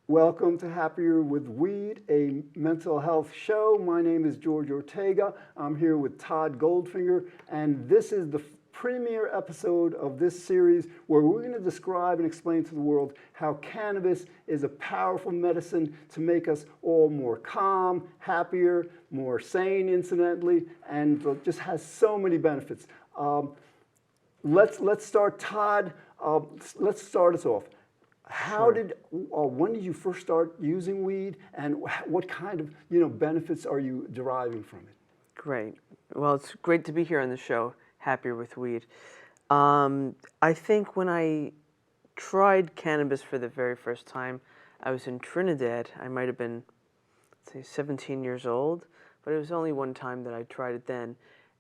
Welcome to Happier with Weed, a mental health show. My name is George Ortega. I'm here with Todd Goldfinger, and this is the premiere episode of this series where we're going to describe and explain to the world how cannabis is a powerful medicine to make us all more calm, happier, more sane, incidentally, and just has so many benefits. Let's start, Todd. Let's start us off. Sure. When did you first start using weed, and what kind of benefits are you deriving from it? Great. Well, it's great to be here on the show, Happier with Weed. I think when I tried cannabis for the very first time, I was in Trinidad. I might have been, say, 17 years old, but it was only one time that I tried it then.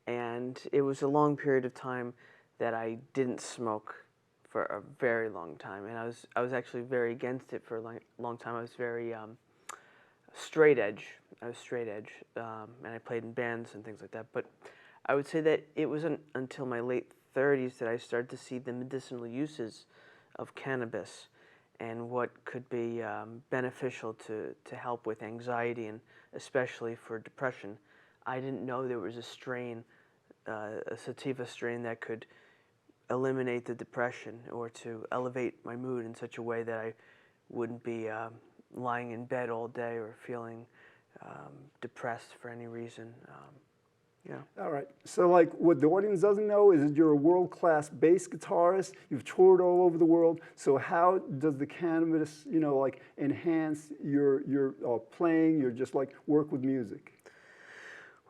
And it was a long period of time that I didn't smoke for a very long time. And I was actually very against it for a long time. I was very straight edge. I was straight edge, and I played in bands and things like that. But I would say that it wasn't until my late 30s that I started to see the medicinal uses of cannabis and what could be beneficial to help with anxiety and especially for depression. I didn't know there was a strain, a sativa strain that could eliminate the depression or to elevate my mood in such a way that I wouldn't be lying in bed all day or feeling depressed for any reason. Yeah. All right. So, like, what the audience doesn't know is that you're a world-class bass guitarist. You've toured all over the world. So, how does the cannabis, like, enhance your playing? Your just like work with music?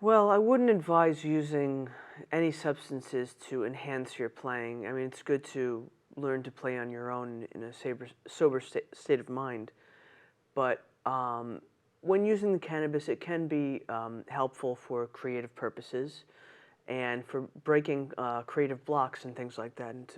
Well, I wouldn't advise using any substances to enhance your playing. I mean, it's good to learn to play on your own in a sober state of mind. But when using the cannabis, it can be helpful for creative purposes and for breaking creative blocks and things like that, and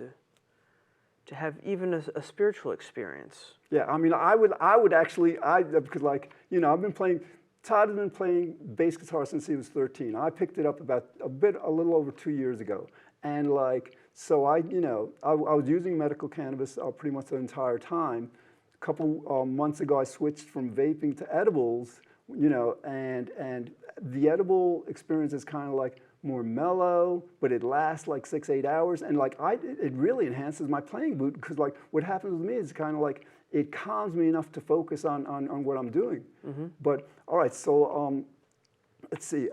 to have even a spiritual experience. Yeah. I mean, I would actually, because like I've been playing. Todd has been playing bass guitar since he was 13. I picked it up about a little over 2 years ago. And like, so I was using medical cannabis pretty much the entire time. A couple months ago, I switched from vaping to edibles, and the edible experience is kind of like more mellow, but it lasts like 6, 8 hours. And like, it really enhances my playing mood because like what happens with me is kind of like, it calms me enough to focus on what I'm doing. Mm-hmm. But all right, so let's see.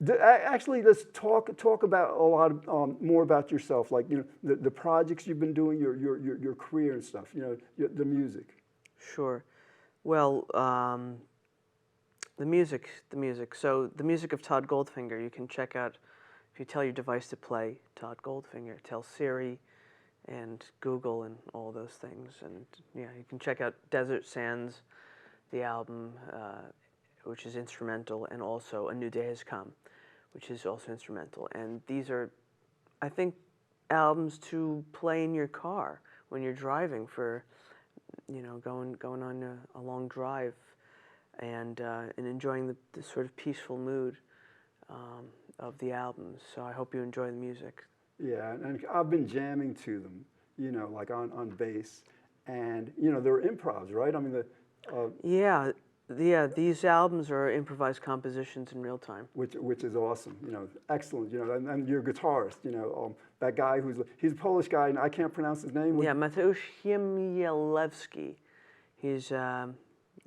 Actually, let's talk about a lot more about yourself, like the projects you've been doing, your career and stuff. The music. Sure. Well, the music. So the music of Todd Goldfinger, you can check out if you tell your device to play Todd Goldfinger. Tell Siri and Google and all those things. And yeah, you can check out Desert Sands, the album, which is instrumental, and also A New Day Has Come, which is also instrumental. And these are, I think, albums to play in your car when you're driving for, going on a long drive and enjoying the sort of peaceful mood of the albums. So I hope you enjoy the music. Yeah, and I've been jamming to them, like on bass, and they're improvs, right? I mean Yeah, these albums are improvised compositions in real time. which is awesome, excellent, and you're a guitarist, that guy he's a Polish guy, and I can't pronounce his name. Yeah, Mateusz Chmielewski. He's an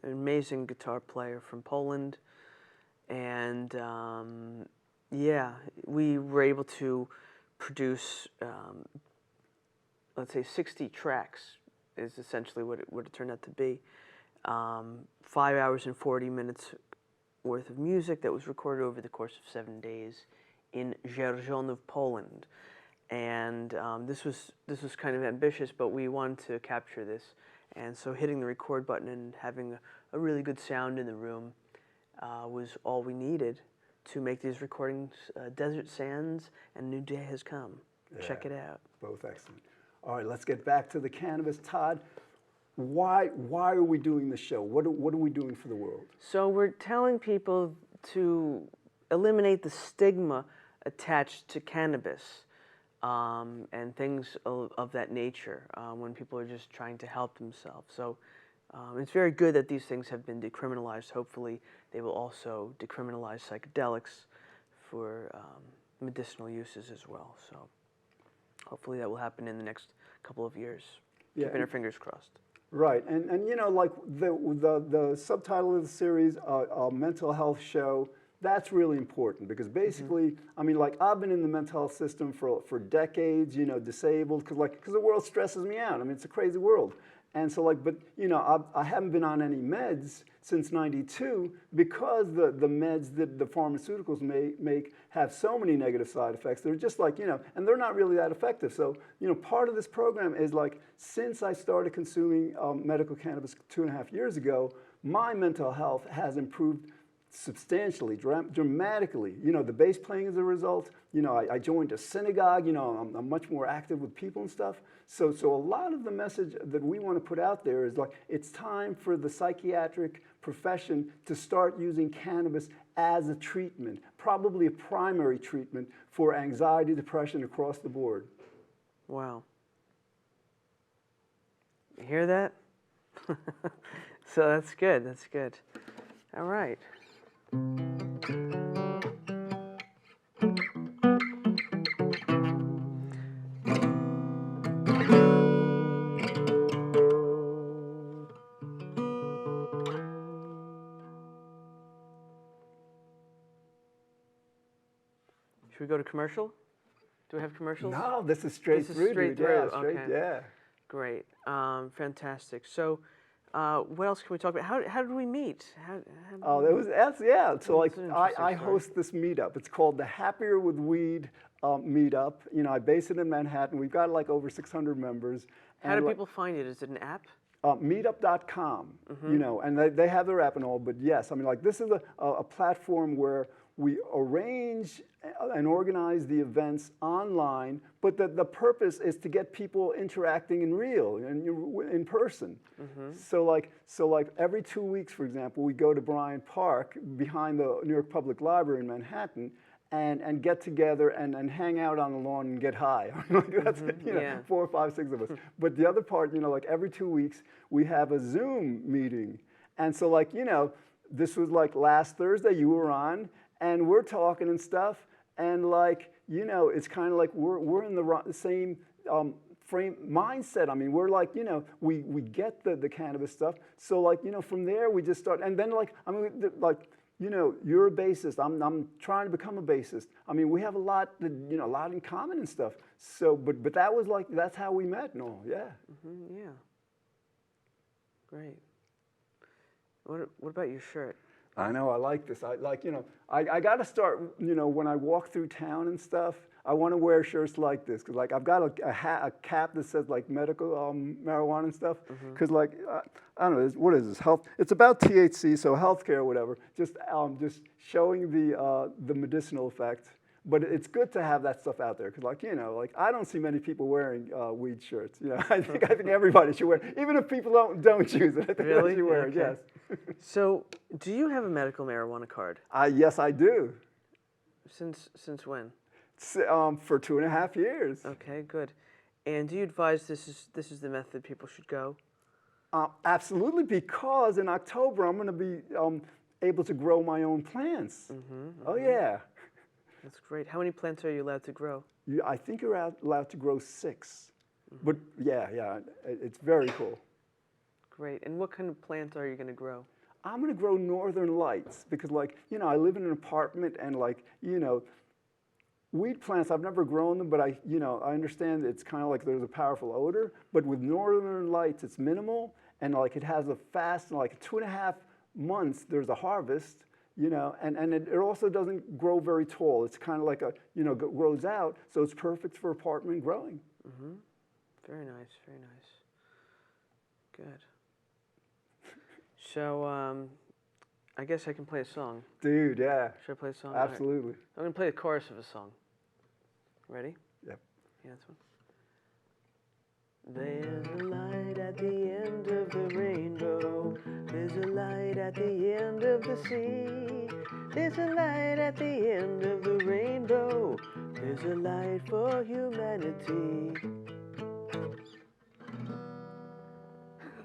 amazing guitar player from Poland, and yeah, we were able to produce, let's say, 60 tracks is essentially what it turned out to be. 5 hours and 40 minutes worth of music that was recorded over the course of 7 days in Dzierżoniów, Poland. And this was kind of ambitious, but we wanted to capture this. And so hitting the record button and having a really good sound in the room was all we needed to make these recordings. Desert Sands and New Day Has Come. Yeah, check it out. Both excellent. All right, let's get back to the cannabis. Todd, why are we doing this show? What are we doing for the world? So we're telling people to eliminate the stigma attached to cannabis and things of that nature when people are just trying to help themselves. So It's very good that these things have been decriminalized. Hopefully, they will also decriminalize psychedelics for medicinal uses as well. So hopefully that will happen in the next couple of years. Yeah, Keeping our fingers crossed. right, and you know, like the subtitle of the series, a mental health show. That's really important because basically, I mean, like I've been in the mental health system for decades. You know, disabled because the world stresses me out. I mean, it's a crazy world. And so like, but you know, I haven't been on any meds since '92 because the meds that the pharmaceuticals make have so many negative side effects. They're just like, you know, and they're not really that effective. So, you know, part of this program is like, since I started consuming medical cannabis 2.5 years ago, my mental health has improved substantially, dramatically. You know, the bass playing is a result. You know, I joined a synagogue. You know, I'm much more active with people and stuff. So a lot of the message that we want to put out there is like, it's time for the psychiatric profession to start using cannabis as a treatment, probably a primary treatment for anxiety, depression across the board. Wow. You hear that? So that's good. That's good. All right. Should we go to commercial? Do we have commercials? No, this is straight This is through, straight dude. Yeah, through, straight, okay. yeah. Great. Fantastic. So, what else can we talk about? How did we meet? Oh, yeah. So like, an I interesting story. host this meetup. It's called the Happier with Weed meetup. You know, I base it in Manhattan. We've got like over 600 members. How do people find it? Is it an app? Meetup.com, you know, and they have their app and all, but yes, I mean, like, this is a platform where we arrange and organize the events online, but the purpose is to get people interacting in real and in person. So like every 2 weeks, for example, we go to Bryant Park behind the New York Public Library in Manhattan and get together and hang out on the lawn and get high. That's, you know, 4 or 5, 6 of us. But the other part, you know, like every 2 weeks, we have a Zoom meeting. And so like, you know, this was like last Thursday, you were on, and we're talking and stuff. And like, you know, it's kind of like we're in the same frame mindset. I mean, we're like, you know, we get the cannabis stuff. So like, you know, from there we just start. And then like, I mean, like, you know, you're a bassist. I'm trying to become a bassist. I mean, we have a lot in common and stuff. So, but that was like, that's how we met and all. Yeah. Yeah. Great. What about your shirt? I know, I like this. I like, you know, I got to start, you know, when I walk through town and stuff, I want to wear shirts like this. Because, like, I've got a cap that says, like, medical marijuana and stuff. Because, like, I don't know, what is this? Health. It's about THC, so healthcare or whatever. Just showing the medicinal effect. But it's good to have that stuff out there. Because, like, you know, like, I don't see many people wearing weed shirts. You know, I think everybody should wear it. Even if people don't use it, I think they should wear it, yes. So, do you have a medical marijuana card? Yes, I do. Since when? For 2.5 years. Okay, good. And do you advise this is the method people should go? Absolutely, because in October I'm going to be able to grow my own plants. Oh yeah. That's great. How many plants are you allowed to grow? I think you're allowed to grow 6. But yeah, it's very cool. Great. And what kind of plant are you going to grow? I'm going to grow Northern Lights because, like, you know, I live in an apartment and, like, you know, weed plants, I've never grown them, but I understand it's kind of like there's a powerful odor. But with Northern Lights, it's minimal and, like, it has a fast, like 2.5 months, there's a harvest. You know, and it also doesn't grow very tall. It's kind of like grows out, so it's perfect for apartment growing. Very nice, very nice. Good. So, I guess I can play a song. Dude, yeah. Should I play a song? Absolutely. Right. I'm going to play the chorus of a song. Ready? Yep. Yeah, that's one. There's a light at the end of the rainbow. There's a light at the end of the sea. There's a light at the end of the rainbow. There's a light for humanity.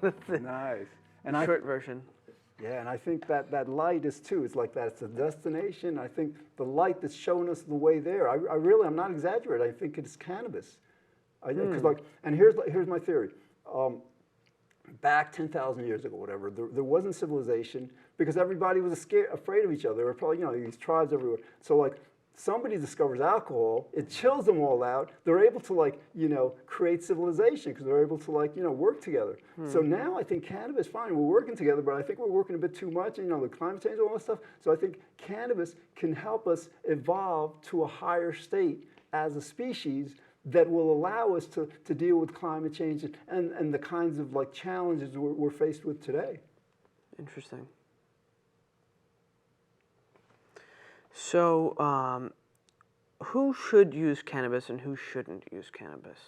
That's it. Nice. And Short version. Yeah, and I think that light is too. It's like that. It's a destination. I think the light that's showing us the way there. I'm not exaggerating. I think it's cannabis. Because and here's my theory. Back 10,000 years ago, whatever, there wasn't civilization because everybody was afraid of each other. There were probably, these tribes everywhere. So like somebody discovers alcohol, it chills them all out. They're able to create civilization because they're able to work together. So now I think cannabis, fine, we're working together, but I think we're working a bit too much, the climate change and all that stuff. So I think cannabis can help us evolve to a higher state as a species that will allow us to deal with climate change and the kinds of challenges we're faced with today. Interesting. So, who should use cannabis and who shouldn't use cannabis?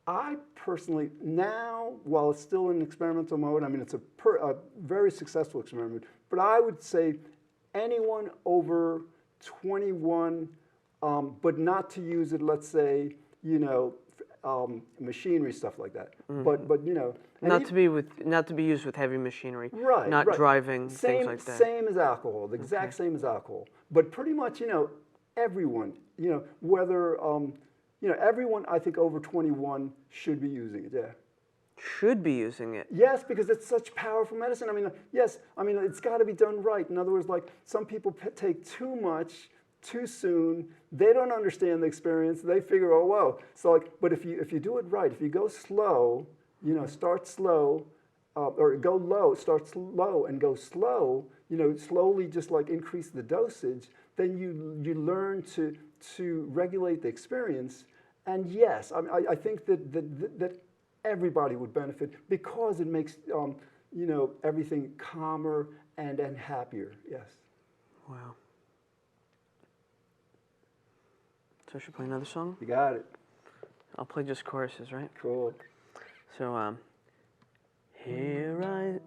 I personally, now, while it's still in experimental mode, I mean, it's a very successful experiment, but I would say anyone over 21, but not to use it, let's say, machinery, stuff like that. Mm-hmm. But not to be used with heavy machinery. Right. Not right. driving, things like that. Same as alcohol, the exact same as alcohol. But pretty much, everyone, whether everyone I think over 21 should be using it. Yeah. Should be using it. Yes, because it's such powerful medicine. I mean, yes, I mean it's got to be done right. In other words, some people take too much too soon. They don't understand the experience. They figure, oh, whoa. So but if you do it right, if you go slow, start slow, or go low, start slow and go slow, slowly just increase the dosage, then you learn to regulate the experience. And yes, I think that everybody would benefit because it makes everything calmer and happier. Yes. Wow. So I should play another song? You got it. I'll play just choruses, right? Cool. So, here I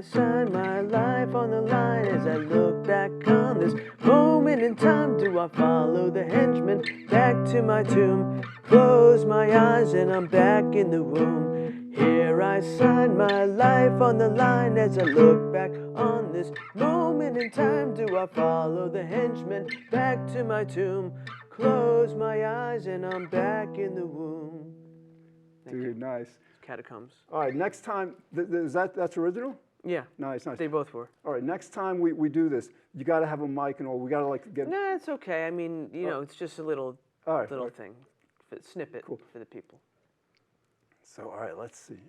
sign my life on the line as I look back on this moment in time. Do I follow the henchman back to my tomb? Close my eyes and I'm back in the womb. Here I sign my life on the line as I look back on this moment in time. Do I follow the henchman back to my tomb? Close my eyes and I'm back in the womb. Dude, nice. Catacombs. All right, next time, that's original? Yeah. Nice. They both were. All right, next time we do this, you got to have a mic and all. We got to get. Nah, it's okay. I mean, it's just a little thing, snippet for the people. So, all right, let's see.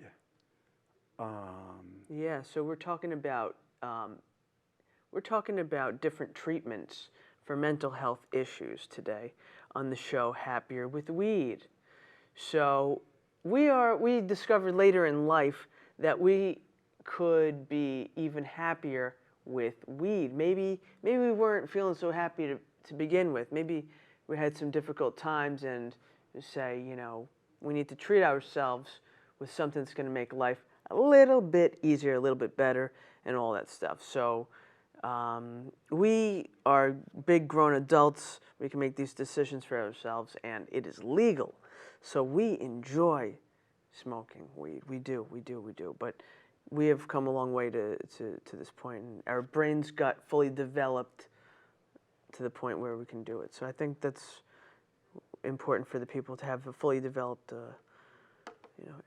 Yeah. So we're talking about different treatments for mental health issues today on the show Happier with Weed. So we discovered later in life that we could be even happier with weed. Maybe we weren't feeling so happy to begin with. Maybe we had some difficult times and say, we need to treat ourselves with something that's going to make life a little bit easier, a little bit better, and all that stuff. So we are big grown adults. We can make these decisions for ourselves, and it is legal. So we enjoy smoking weed. We do. But we have come a long way to this point, and our brains got fully developed to the point where we can do it. So I think that's important for the people to have a fully developed,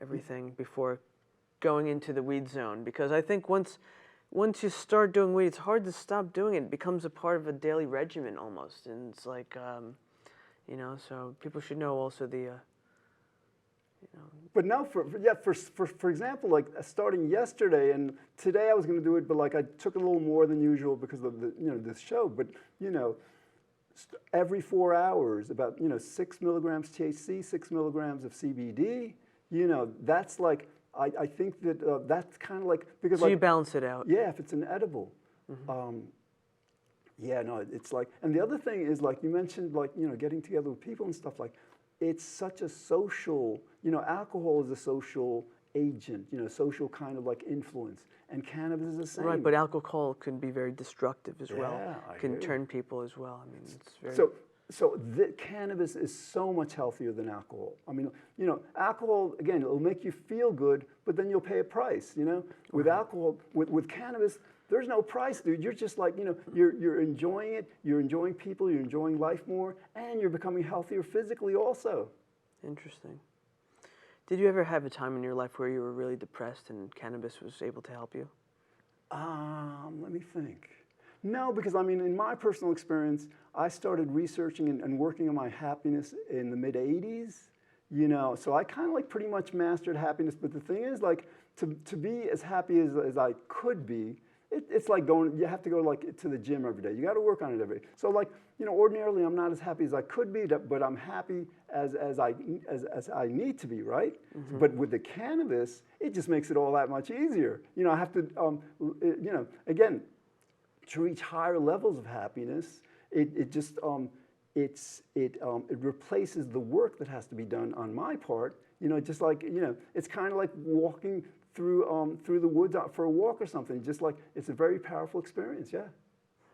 everything before going into the weed zone. Because I think once you start doing weed, it's hard to stop doing it. It becomes a part of a daily regimen almost, and it's like, so people should know also the. But now, for example, starting yesterday and today, I was going to do it, but I took a little more than usual because of this show. But every 4 hours, about 6 milligrams THC, 6 milligrams of CBD. That's I think that that's kind of because so you balance it out. Yeah, if it's an edible. Mm-hmm. It's and the other thing is you mentioned getting together with people and stuff it's such a social, alcohol is a social agent, social kind of influence. And cannabis is the same. Right, but alcohol can be very destructive as well. I can hear turn people as well. I mean, it's very... So the cannabis is so much healthier than alcohol. I mean, you know, alcohol, again, it'll make you feel good, but then you'll pay a price, you know? With alcohol, with cannabis, there's no price, dude. You're just like, you know, you're enjoying it, you're enjoying people, you're enjoying life more, and you're becoming healthier physically also. Interesting. Did you ever have a time in your life where you were really depressed and cannabis was able to help you? Let me think. No, because I mean, in my personal experience, I started researching and working on my happiness in the mid 80s, you know, so I kind of like pretty much mastered happiness. But the thing is, like, to be as happy as I could be, it's like going, you have to go like to the gym every day. You got to work on it every day. So like, you know, ordinarily I'm not as happy as I could be, but I'm happy as I need to be, right? Mm-hmm. But with the cannabis, it just makes it all that much easier. You know, I have to, you know, again, to reach higher levels of happiness, it replaces the work that has to be done on my part. You know, just like, you know, it's kind of like walking through the woods out for a walk or something. Just like, it's a very powerful experience, yeah.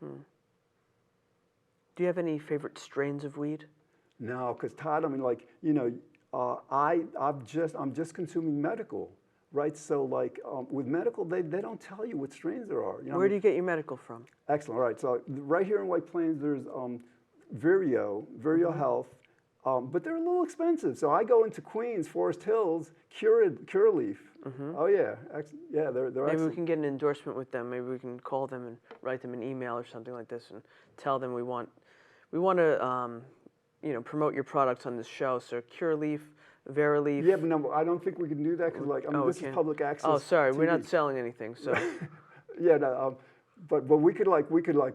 Do you have any favorite strains of weed? No, because Todd, I mean, like, you know, I'm just consuming medical, right? So like with medical, they don't tell you what strains there are. You know, Where do you get your medical from? Excellent. All right. So right here in White Plains, there's Vireo Health, but they're a little expensive. So I go into Queens, Forest Hills, Curaleaf. Oh yeah, yeah, they're Maybe excellent. we can get an endorsement with them. Maybe we can call them and write them an email or something like this and tell them we want to you know, promote your products on this show. So Curaleaf, Veraleaf. Yeah, but no, I don't think we can do that because, like, I mean, this is public access. Oh, sorry, TV. we're not selling anything. So. Yeah, no, but we could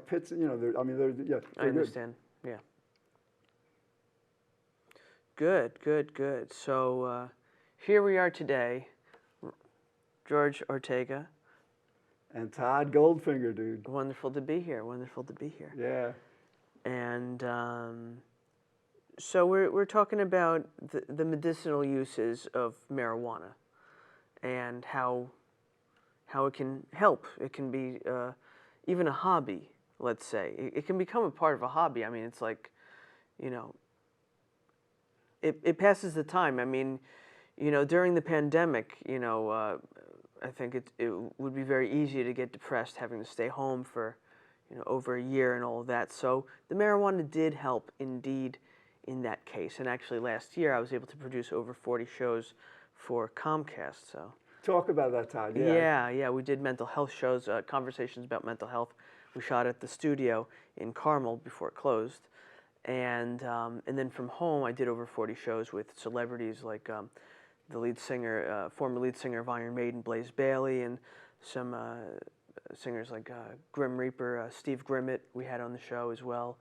pitch. You know, I mean, yeah. I understand. Good. Yeah. Good. So here we are today, George Ortega. And Todd Goldfinger, dude. Wonderful to be here. Yeah. And so we're talking about the medicinal uses of marijuana and how it can help. It can be even a hobby, let's say. It can become a part of a hobby. I mean, it's like, you know, it passes the time. I mean, you know, during the pandemic, you know, I think it would be very easy to get depressed having to stay home for, you know, over a year and all of that. So the marijuana did help indeed in that case. And actually last year I was able to produce over 40 shows for Comcast. So talk about that, Todd. Yeah. Yeah. We did mental health shows, conversations about mental health. We shot at the studio in Carmel before it closed. And then from home I did over 40 shows with celebrities like the lead singer, former lead singer of Iron Maiden, Blaze Bayley, and some singers like Grim Reaper, Steve Grimmett, we had on the show as well.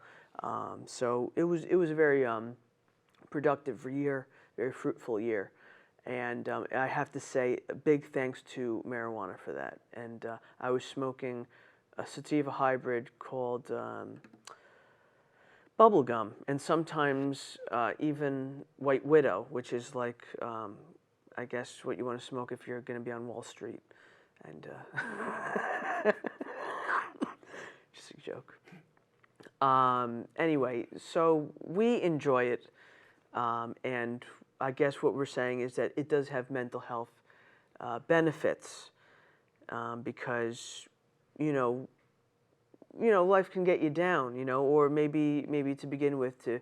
So it was a very productive year, very fruitful year, and I have to say a big thanks to marijuana for that. And I was smoking a sativa hybrid called Bubblegum, and sometimes even White Widow, which is like I guess what you want to smoke if you're going to be on Wall Street. And just a joke. Anyway, so we enjoy it, and I guess what we're saying is that it does have mental health benefits because you know life can get you down, you know, or maybe to begin with to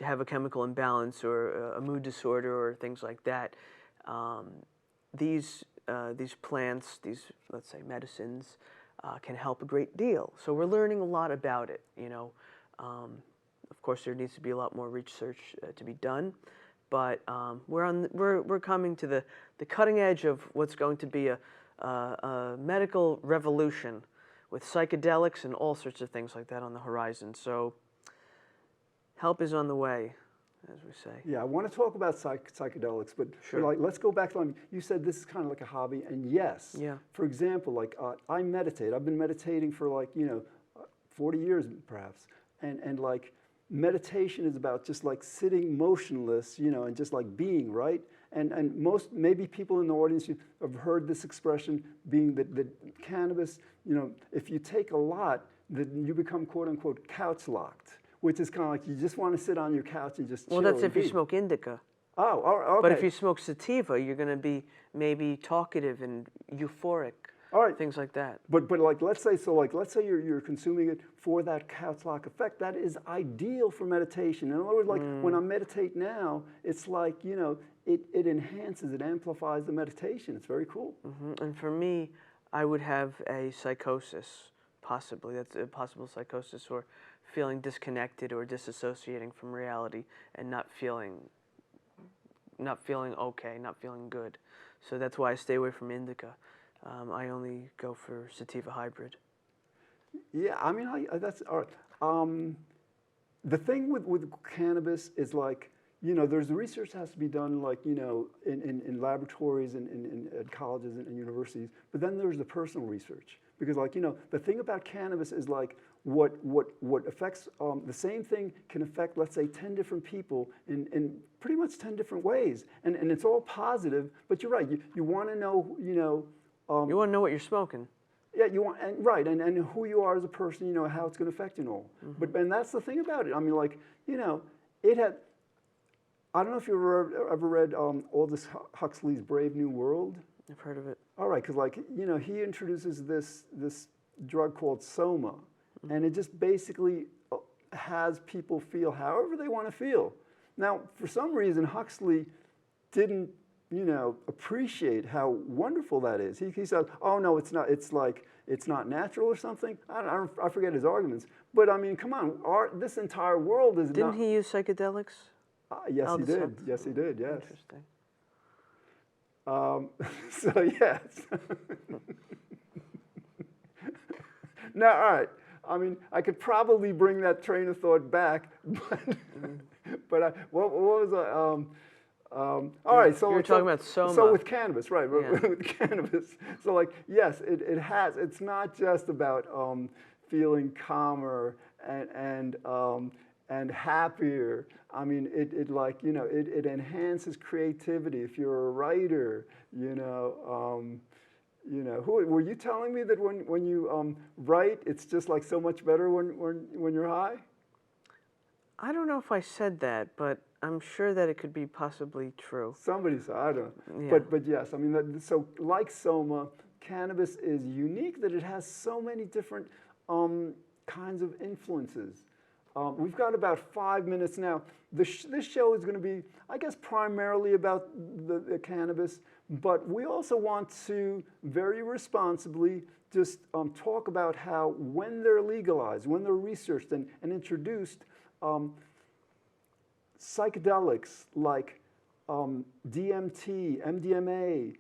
have a chemical imbalance or a mood disorder or things like that. These plants, these, let's say, medicines, can help a great deal. So we're learning a lot about it, you know. Of course, there needs to be a lot more research to be done, but we're coming to the cutting edge of what's going to be a medical revolution with psychedelics and all sorts of things like that on the horizon. So help is on the way, as we say. Yeah, I want to talk about psychedelics, but, sure. But like, let's go back to, you said this is kind of like a hobby, and yes. Yeah. For example, like I meditate. I've been meditating for 40 years perhaps, and like meditation is about just like sitting motionless, you know, and just like being, right? And most, maybe people in the audience have heard this expression being that cannabis, you know, if you take a lot, then you become quote unquote couch locked. which is kind of like you just want to sit on your couch and just Well, chill that's and if you be. smoke indica. Oh, okay. But if you smoke sativa, you're going to be maybe talkative and euphoric, All right. things like that. But like let's say you're consuming it for that couch lock effect. That is ideal for meditation. In other words, like when I meditate now, it's like it enhances, it amplifies the meditation. It's very cool. And for me, I would have a psychosis, possibly. That's a possible psychosis, or feeling disconnected or disassociating from reality and not feeling okay, not feeling good. So that's why I stay away from indica. I only go for sativa hybrid. Yeah, I mean, that's all right. The thing with cannabis is like, there's the research that has to be done, like, in laboratories and at colleges and universities, but then there's the personal research. Because, like, the thing about cannabis is like what affects, the same thing can affect, let's say, 10 different people in pretty much 10 different ways. And it's all positive, but you're right, you want to know, You want to know what you're smoking. yeah, you want, and right, and who you are as a person, how it's going to affect you and all. And that's the thing about it. I mean, like, it had. I don't know if you ever read Aldous Huxley's Brave New World. I've heard of it. All right, because like he introduces this drug called Soma, and it just basically has people feel however they want to feel. Now, for some reason, Huxley didn't appreciate how wonderful that is. He said, "Oh no, it's not. It's like it's not natural or something." I forget his arguments, but I mean, come on, this entire world is. Didn't he use psychedelics? Yes, he did. Huxley. Yes, he did. Yes. Interesting. So yes. Now, all right. I mean, I could probably bring that train of thought back, but what was I? All right, so you're talking about Soma. So with cannabis, right? Yeah. With cannabis, so like yes, it has. It's not just about feeling calmer and happier. I mean, it like it enhances creativity. If you're a writer, who were you telling me that when you write, it's just like so much better when you're high? I don't know if I said that, but I'm sure that it could be possibly true. Somebody said, I don't know. Yeah. But yes, I mean, so like Soma, cannabis is unique that it has so many different kinds of influences. We've got about 5 minutes now. This show is going to be, I guess, primarily about the cannabis, but we also want to very responsibly just talk about how when they're legalized, when they're researched and introduced, psychedelics like DMT, MDMA,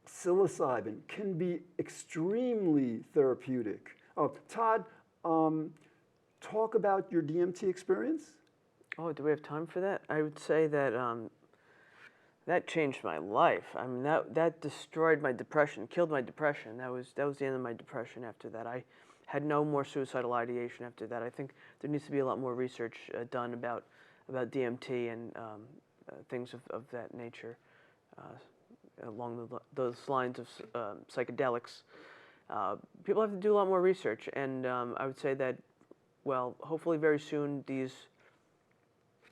psilocybin can be extremely therapeutic. Todd, talk about your DMT experience. Oh, do we have time for that? I would say that that changed my life. I mean, that destroyed my depression, killed my depression. That was the end of my depression after that. I had no more suicidal ideation after that. I think there needs to be a lot more research done about DMT and things of that nature along those lines of psychedelics. People have to do a lot more research, and I would say that, well, hopefully very soon these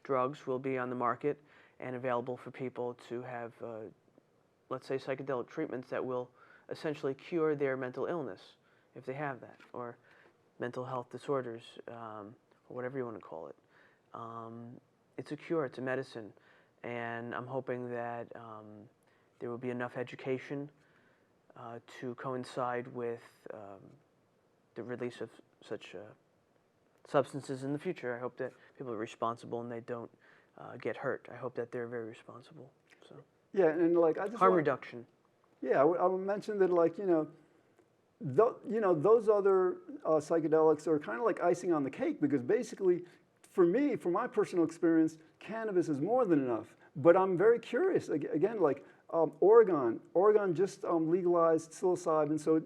drugs will be on the market and available for people to have, let's say, psychedelic treatments that will essentially cure their mental illness, if they have that, or mental health disorders, or whatever you want to call it. It's a cure, it's a medicine, and I'm hoping that there will be enough education to coincide with the release of such substances in the future. I hope that people are responsible and they don't get hurt. I hope that they're very responsible. So Yeah, and like I just harm reduction. Yeah, I would mention that, like, those other psychedelics are kind of like icing on the cake, because basically, for me, from my personal experience, cannabis is more than enough. But I'm very curious. Again, like Oregon just legalized psilocybin, so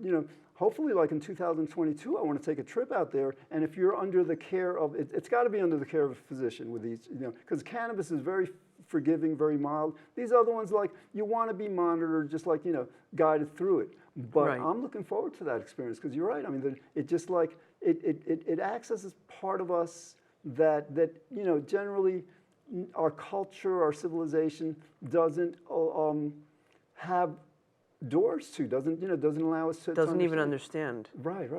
hopefully, like in 2022, I want to take a trip out there. And if you're under the care of, it's got to be under the care of a physician with these, because cannabis is very forgiving, very mild. These other ones, like, you want to be monitored, just like, guided through it. But Right. I'm looking forward to that experience because you're right. I mean, it just like, it acts as this part of us that generally our culture, our civilization doesn't have doors to, doesn't allow us to Doesn't even understand. Right.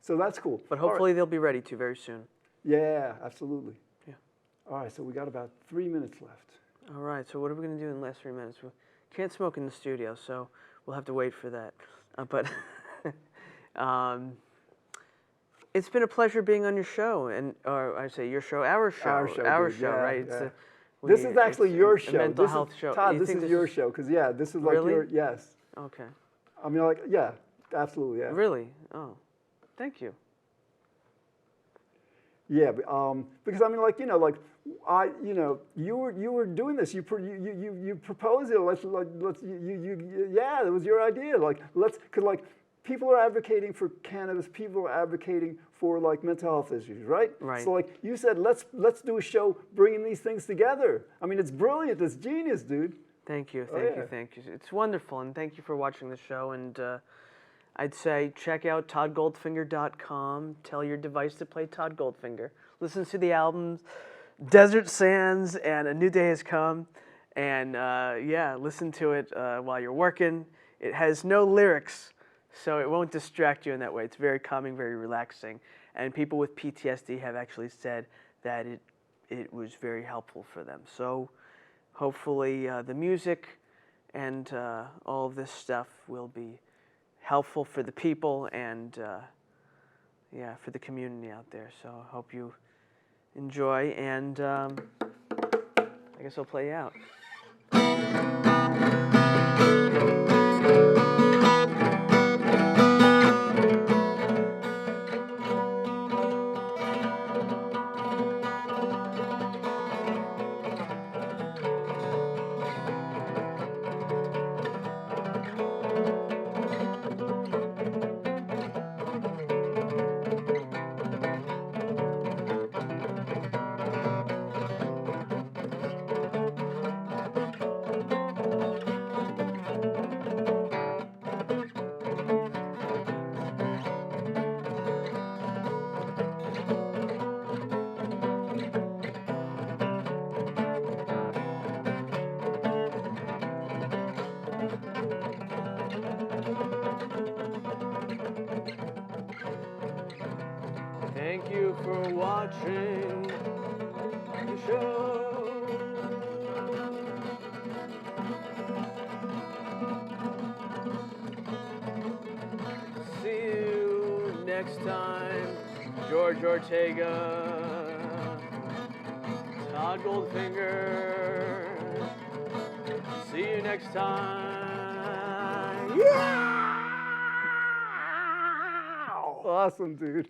So that's cool. But All right. hopefully they'll be ready to very soon. Yeah, absolutely. Yeah. All right, so we got about 3 minutes left. All right, so what are we going to do in the last 3 minutes? We can't smoke in the studio, so we'll have to wait for that. But it's been a pleasure being on your show, or I say your show, our show, Our show, dude. Yeah, right? yeah. It's This is actually it's your a show. mental This health is, show. Todd, You this think is your show because this is like Really? your Okay. I mean, like, yeah, absolutely, yeah. Really? Oh, thank you. Yeah, because I mean, like, you were doing this. You proposed it. Yeah, it was your idea. Like, because like people are advocating for cannabis. People are advocating for like mental health issues, right? Right. So like you said, let's do a show bringing these things together. I mean, it's brilliant. It's genius, dude. Thank you, Oh, thank yeah. you, thank you. It's wonderful, and thank you for watching the show. And I'd say check out toddgoldfinger.com. Tell your device to play Todd Goldfinger. Listen to the albums Desert Sands and A New Day Has Come. And yeah, listen to it while you're working. It has no lyrics, so it won't distract you in that way. It's very calming, very relaxing. And people with PTSD have actually said that it was very helpful for them. So hopefully the music and all of this stuff will be helpful for the people and yeah, for the community out there. So I hope you enjoy, and I guess I'll play you out. Thank you for watching the show. See you next time, George Ortega, Todd Goldfinger. See you next time. Yeah! Awesome, dude.